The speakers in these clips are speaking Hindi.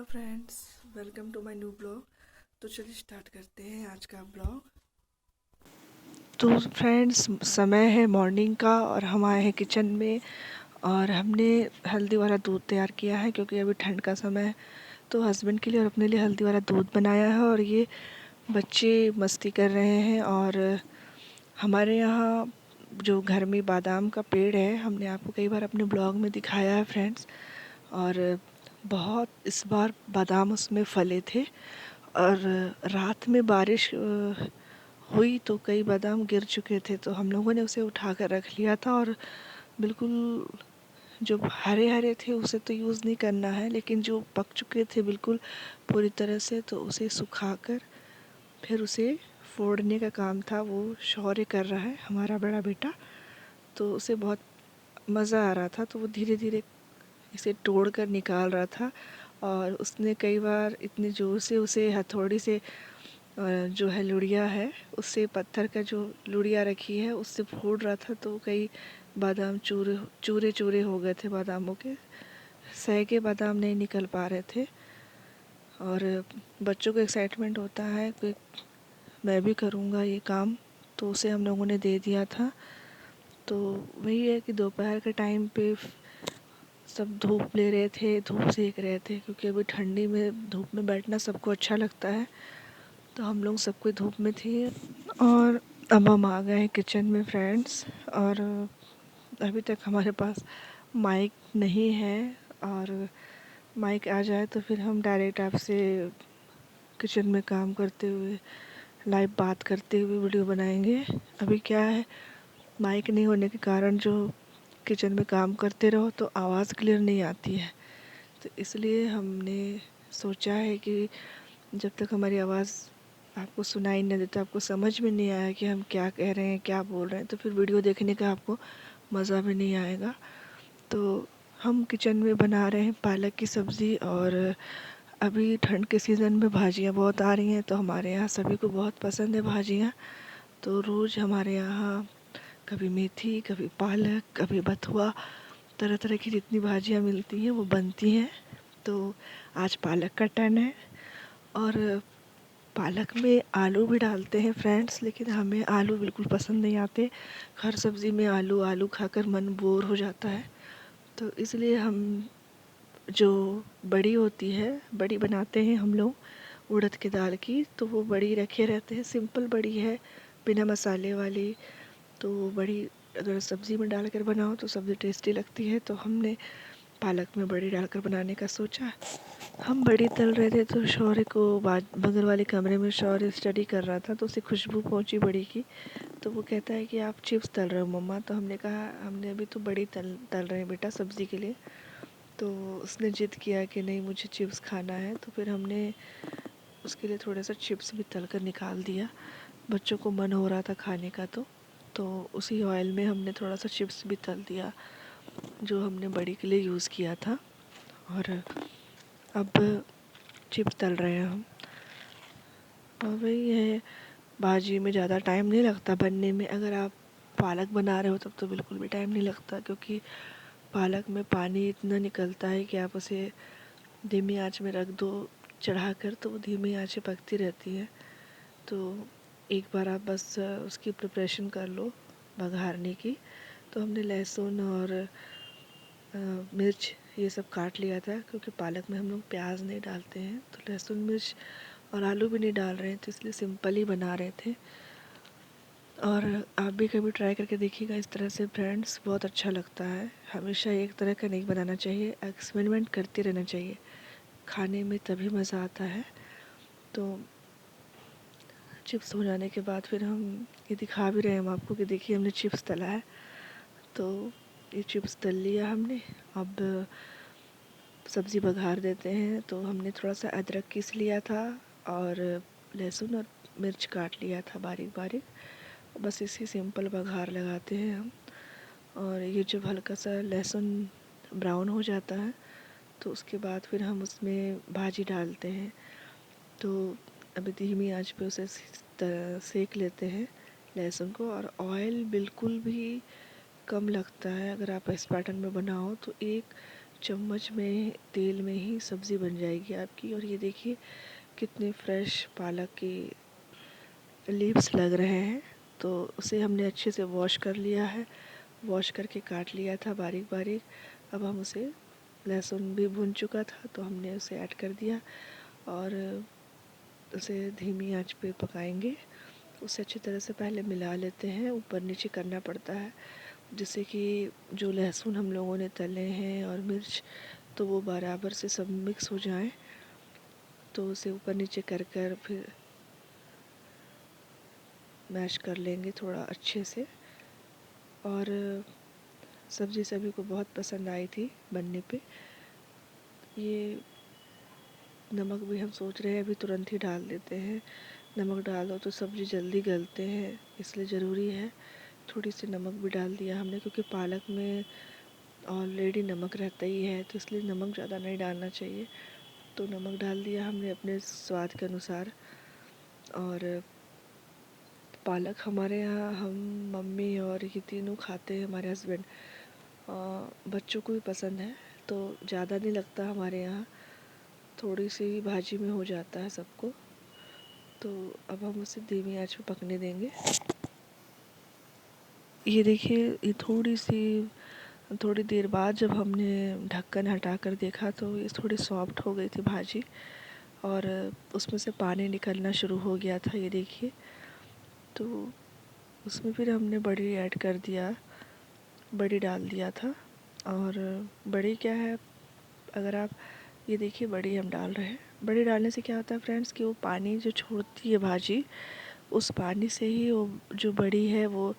Hello friends, welcome to my new blog. तो चलिए स्टार्ट करते हैं आज का ब्लॉग। तो फ्रेंड्स, समय है मॉर्निंग का और हम आए हैं किचन में और हमने हल्दी वाला दूध तैयार किया है क्योंकि अभी ठंड का समय है। तो हस्बैंड के लिए और अपने लिए हल्दी वाला दूध बनाया है और ये बच्चे मस्ती कर रहे हैं। और हमारे यहाँ जो घर में बादाम का पेड़ है, हमने आपको कई बार अपने ब्लॉग में दिखाया है फ्रेंड्स। और बहुत इस बार बादाम उसमें फले थे और रात में बारिश हुई तो कई बादाम गिर चुके थे, तो हम लोगों ने उसे उठा कर रख लिया था। और बिल्कुल जो हरे हरे थे उसे तो यूज़ नहीं करना है, लेकिन जो पक चुके थे बिल्कुल पूरी तरह से, तो उसे सुखाकर फिर उसे फोड़ने का काम था। वो शौर्य कर रहा है हमारा बड़ा बेटा, तो उसे बहुत मज़ा आ रहा था, तो वो धीरे धीरे इसे तोड़ कर निकाल रहा था। और उसने कई बार इतने ज़ोर से उसे हथौड़ी से जो है लुड़िया है, उससे पत्थर का जो लुड़िया रखी है उससे फोड़ रहा था, तो कई बादाम चूरे चूरे चूरे हो गए थे। बादामों के सैगे बादाम नहीं निकल पा रहे थे। और बच्चों को एक्साइटमेंट होता है कि मैं भी करूँगा ये काम, तो उसे हम लोगों ने दे दिया था। तो वही है कि दोपहर के टाइम पे सब धूप ले रहे थे, धूप सेक रहे थे, क्योंकि अभी ठंडी में धूप में बैठना सबको अच्छा लगता है। तो हम लोग सब कोई धूप में थे और अब हम आ गए हैं किचन में फ्रेंड्स। और अभी तक हमारे पास माइक नहीं है, और माइक आ जाए तो फिर हम डायरेक्ट आपसे किचन में काम करते हुए लाइव बात करते हुए वीडियो बनाएंगे। अभी क्या है, माइक नहीं होने के कारण जो किचन में काम करते रहो तो आवाज़ क्लियर नहीं आती है। तो इसलिए हमने सोचा है कि जब तक हमारी आवाज़ आपको सुनाई नहीं देता, आपको समझ में नहीं आया कि हम क्या कह रहे हैं, क्या बोल रहे हैं, तो फिर वीडियो देखने का आपको मज़ा भी नहीं आएगा। तो हम किचन में बना रहे हैं पालक की सब्ज़ी। और अभी ठंड के सीज़न में भाजियाँ बहुत आ रही हैं, तो हमारे यहाँ सभी को बहुत पसंद है भाजियाँ। तो रोज़ हमारे यहाँ कभी मेथी, कभी पालक, कभी बथुआ, तरह तरह की जितनी भाजियाँ मिलती हैं वो बनती हैं। तो आज पालक का टर्न है। और पालक में आलू भी डालते हैं फ्रेंड्स, लेकिन हमें आलू बिल्कुल पसंद नहीं आते। हर सब्ज़ी में आलू आलू खाकर मन बोर हो जाता है। तो इसलिए हम जो बड़ी होती है, बड़ी बनाते हैं हम लोग उड़द की दाल की, तो वो बड़ी रखे रहते हैं। सिंपल बड़ी है, बिना मसाले वाली। तो वो बड़ी अगर सब्ज़ी में डालकर बनाओ तो सब्ज़ी टेस्टी लगती है। तो हमने पालक में बड़ी डालकर बनाने का सोचा। हम बड़ी तल रहे थे तो शौर्य को बगल वाले कमरे में शौर्य स्टडी कर रहा था, तो उसे खुशबू पहुंची बड़ी की। तो वो कहता है कि आप चिप्स तल रहे हो मम्मा। तो हमने कहा हमने अभी तो बड़ी तल तल रहे हैं बेटा सब्ज़ी के लिए। तो उसने जिद किया कि नहीं मुझे चिप्स खाना है, तो फिर हमने उसके लिए थोड़ा सा चिप्स भी तल कर निकाल दिया। बच्चों को मन हो रहा था खाने का, तो उसी ऑयल में हमने थोड़ा सा चिप्स भी तल दिया जो हमने बड़ी के लिए यूज़ किया था। और अब चिप्स तल रहे हैं हम। और वही है, भाजी में ज़्यादा टाइम नहीं लगता बनने में। अगर आप पालक बना रहे हो तब तो बिल्कुल भी टाइम नहीं लगता, क्योंकि पालक में पानी इतना निकलता है कि आप उसे धीमी आंच में रख दो चढ़ा कर, तो वो धीमी आंच पे पकती रहती है। तो एक बार आप बस उसकी प्रिपरेशन कर लो बघारने की। तो हमने लहसुन और मिर्च ये सब काट लिया था, क्योंकि पालक में हम लोग प्याज नहीं डालते हैं। तो लहसुन मिर्च और आलू भी नहीं डाल रहे हैं, तो इसलिए सिंपल ही बना रहे थे। और आप भी कभी ट्राई करके देखिएगा इस तरह से फ्रेंड्स, बहुत अच्छा लगता है। हमेशा एक तरह का नहीं बनाना चाहिए, एक्सपेरिमेंट करते रहना चाहिए, खाने में तभी मज़ा आता है। तो चिप्स हो जाने के बाद फिर हम ये दिखा भी रहे हैं हम आपको कि देखिए हमने चिप्स तला है। तो ये चिप्स तल लिया हमने। अब सब्ज़ी बघार देते हैं। तो हमने थोड़ा सा अदरक पीस लिया था और लहसुन और मिर्च काट लिया था बारीक बारीक। बस इसी सिंपल बघार लगाते हैं हम। और ये जब हल्का सा लहसुन ब्राउन हो जाता है तो उसके बाद फिर हम उसमें भाजी डालते हैं। तो अभी धीमी आंच पे उसे सेक लेते हैं लहसुन को। और ऑयल बिल्कुल भी कम लगता है। अगर आप इस पैटर्न में बनाओ तो एक चम्मच में तेल में ही सब्ज़ी बन जाएगी आपकी। और ये देखिए कितने फ्रेश पालक के लीव्स लग रहे हैं। तो उसे हमने अच्छे से वॉश कर लिया है, वॉश करके काट लिया था बारीक बारीक। अब हम उसे, लहसुन भी भुन चुका था तो हमने उसे ऐड कर दिया और उसे धीमी आंच पे पकाएंगे। उसे अच्छी तरह से पहले मिला लेते हैं, ऊपर नीचे करना पड़ता है जिससे कि जो लहसुन हम लोगों ने तले हैं और मिर्च, तो वो बराबर से सब मिक्स हो जाए। तो उसे ऊपर नीचे कर कर फिर मैश कर लेंगे थोड़ा अच्छे से। और सब्ज़ी सभी को बहुत पसंद आई थी बनने पे। ये नमक भी हम सोच रहे हैं अभी तुरंत ही डाल देते हैं। नमक डाल दो तो सब्ज़ी जल्दी गलते हैं, इसलिए ज़रूरी है। थोड़ी सी नमक भी डाल दिया हमने क्योंकि पालक में ऑलरेडी नमक रहता ही है, तो इसलिए नमक ज़्यादा नहीं डालना चाहिए। तो नमक डाल दिया हमने अपने स्वाद के अनुसार। और पालक हमारे यहाँ हम, मम्मी और ये तीनों खाते हैं, हमारे हस्बैंड। बच्चों को भी पसंद है तो ज़्यादा नहीं लगता हमारे यहाँ, थोड़ी सी भाजी में हो जाता है सबको। तो अब हम उसे धीमी आंच पे पकने देंगे। ये देखिए ये थोड़ी देर बाद जब हमने ढक्कन हटा कर देखा तो ये थोड़ी सॉफ्ट हो गई थी भाजी और उसमें से पानी निकलना शुरू हो गया था। ये देखिए, तो उसमें फिर हमने बड़ी ऐड कर दिया, बड़ी डाल दिया था। और बड़ी क्या है, अगर आप ये देखिए बड़ी हम डाल रहे हैं। बड़ी डालने से क्या होता है फ्रेंड्स कि वो पानी जो छोड़ती है भाजी, उस पानी से ही वो जो बड़ी है, वो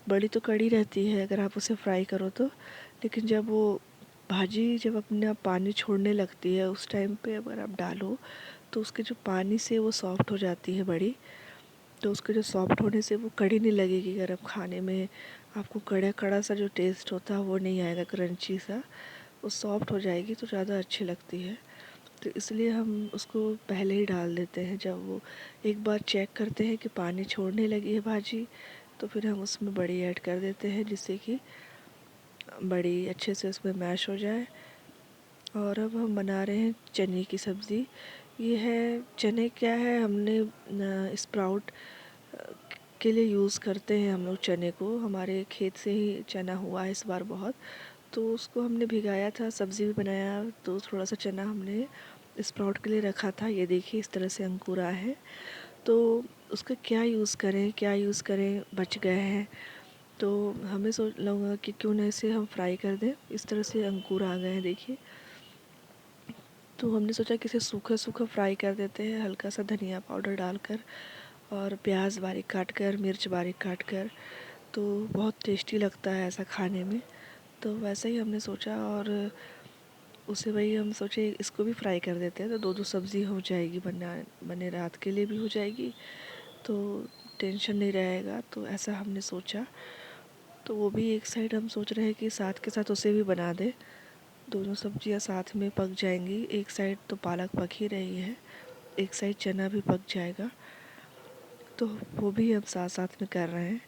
बड़ी तो कड़ी रहती है अगर आप उसे फ्राई करो तो, लेकिन जब वो भाजी जब अपना पानी छोड़ने लगती है उस टाइम पे अगर आप डालो तो उसके जो पानी से वो सॉफ्ट हो जाती है बड़ी। तो उसके जो सॉफ्ट होने से वो कड़ी नहीं लगेगी। अगर आप खाने में आपको कड़ा कड़ा सा जो टेस्ट होता है वो नहीं आएगा, क्रंची सा, वो सॉफ्ट हो जाएगी तो ज़्यादा अच्छी लगती है। तो इसलिए हम उसको पहले ही डाल देते हैं। जब वो एक बार चेक करते हैं कि पानी छोड़ने लगी है भाजी, तो फिर हम उसमें बड़ी ऐड कर देते हैं जिससे कि बड़ी अच्छे से उसमें मैश हो जाए। और अब हम बना रहे हैं चने की सब्ज़ी। ये है चने, क्या है हमने स्प्राउट के लिए यूज़ करते हैं हम लोग चने को। हमारे खेत से ही चना हुआ है इस बार बहुत, तो उसको हमने भिगाया था, सब्ज़ी भी बनाया, तो थोड़ा सा चना हमने स्प्राउट के लिए रखा था। ये देखिए इस तरह से अंकुर आए हैं। तो उसका क्या यूज़ करें, क्या यूज़ करें, बच गए हैं तो हमें सोच लगा कि क्यों ना इसे हम फ्राई कर दें। इस तरह से अंकुर आ गए हैं देखिए। तो हमने सोचा कि इसे सूखा सूखा फ्राई कर देते हैं, हल्का सा धनिया पाउडर डालकर और प्याज बारीक काट कर, मिर्च बारीक काट कर। तो बहुत टेस्टी लगता है ऐसा खाने में। तो वैसे ही हमने सोचा और उसे वही हम सोचे इसको भी फ्राई कर देते हैं तो दो दो सब्ज़ी हो जाएगी, बने रात के लिए भी हो जाएगी तो टेंशन नहीं रहेगा। तो ऐसा हमने सोचा। तो वो भी एक साइड हम सोच रहे हैं कि साथ के साथ उसे भी बना दें, दोनों सब्जियां साथ में पक जाएंगी। एक साइड तो पालक पक ही रही है, एक साइड चना भी पक जाएगा, तो वो भी हम साथ साथ में कर रहे हैं।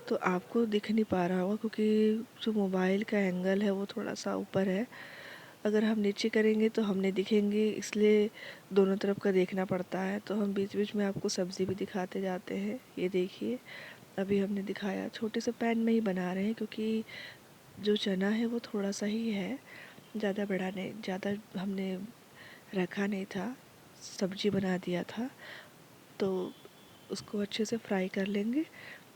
तो आपको दिख नहीं पा रहा होगा क्योंकि जो मोबाइल का एंगल है वो थोड़ा सा ऊपर है। अगर हम नीचे करेंगे तो हम नहीं दिखेंगे, इसलिए दोनों तरफ का देखना पड़ता है। तो हम बीच बीच में आपको सब्ज़ी भी दिखाते जाते हैं। ये देखिए अभी हमने दिखाया, छोटे से पैन में ही बना रहे हैं क्योंकि जो चना है वो थोड़ा सा ही है, ज़्यादा बड़ा नहीं, ज़्यादा हमने रखा नहीं था, सब्जी बना दिया था। तो उसको अच्छे से फ्राई कर लेंगे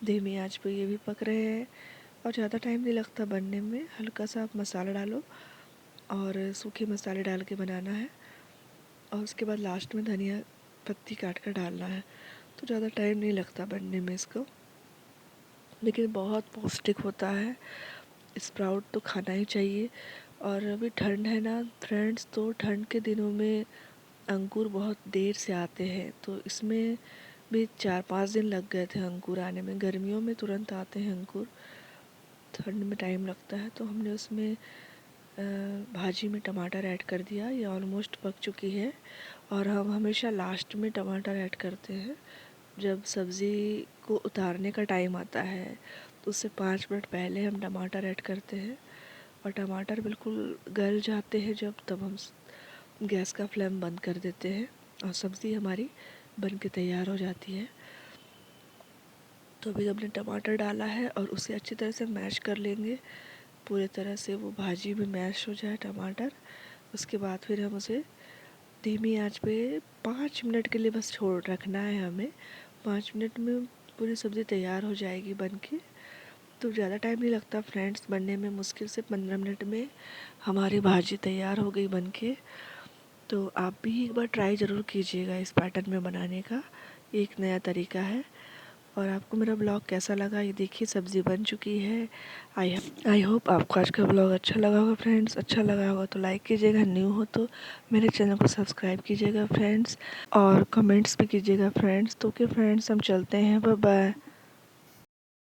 धीमी आंच पे। ये भी पक रहे हैं और ज़्यादा टाइम नहीं लगता बनने में। हल्का सा आप मसाला डालो और सूखे मसाले डाल के बनाना है और उसके बाद लास्ट में धनिया पत्ती काट कर डालना है। तो ज़्यादा टाइम नहीं लगता बनने में इसको, लेकिन बहुत पौष्टिक होता है। स्प्राउट तो खाना ही चाहिए। और अभी ठंड है ना फ्रेंड्स, तो ठंड के दिनों में अंकुर बहुत देर से आते हैं, तो इसमें भी 4-5 दिन लग गए थे अंकुर आने में। गर्मियों में तुरंत आते हैं अंकुर, ठंड में टाइम लगता है। तो हमने उसमें भाजी में टमाटर ऐड कर दिया। ये ऑलमोस्ट पक चुकी है और हम हमेशा लास्ट में टमाटर ऐड करते हैं जब सब्ज़ी को उतारने का टाइम आता है, तो उससे 5 मिनट पहले हम टमाटर ऐड करते हैं। और टमाटर बिल्कुल गल जाते हैं जब, तब हम गैस का फ्लेम बंद कर देते हैं और सब्ज़ी हमारी बन के तैयार हो जाती है। तो अभी हमने टमाटर डाला है और उसे अच्छी तरह से मैश कर लेंगे, पूरे तरह से वो भाजी में मैश हो जाए टमाटर। उसके बाद फिर हम उसे धीमी आंच पे 5 मिनट के लिए बस छोड़ रखना है हमें। 5 मिनट में पूरी सब्ज़ी तैयार हो जाएगी बन के। तो ज़्यादा टाइम नहीं लगता फ्रेंड्स बनने में, मुश्किल से 15 मिनट में हमारी भाजी तैयार हो गई बन के। तो आप भी एक बार ट्राई ज़रूर कीजिएगा इस पैटर्न में बनाने का, एक नया तरीका है। और आपको मेरा ब्लॉग कैसा लगा ये देखिए, सब्ज़ी बन चुकी है। आई होप आपको आज का ब्लॉग अच्छा लगा होगा फ्रेंड्स। अच्छा लगा होगा तो लाइक कीजिएगा, न्यू हो तो मेरे चैनल को सब्सक्राइब कीजिएगा फ्रेंड्स, और कमेंट्स भी कीजिएगा फ्रेंड्स। तो ओके फ्रेंड्स, हम चलते हैं, बाय बाय।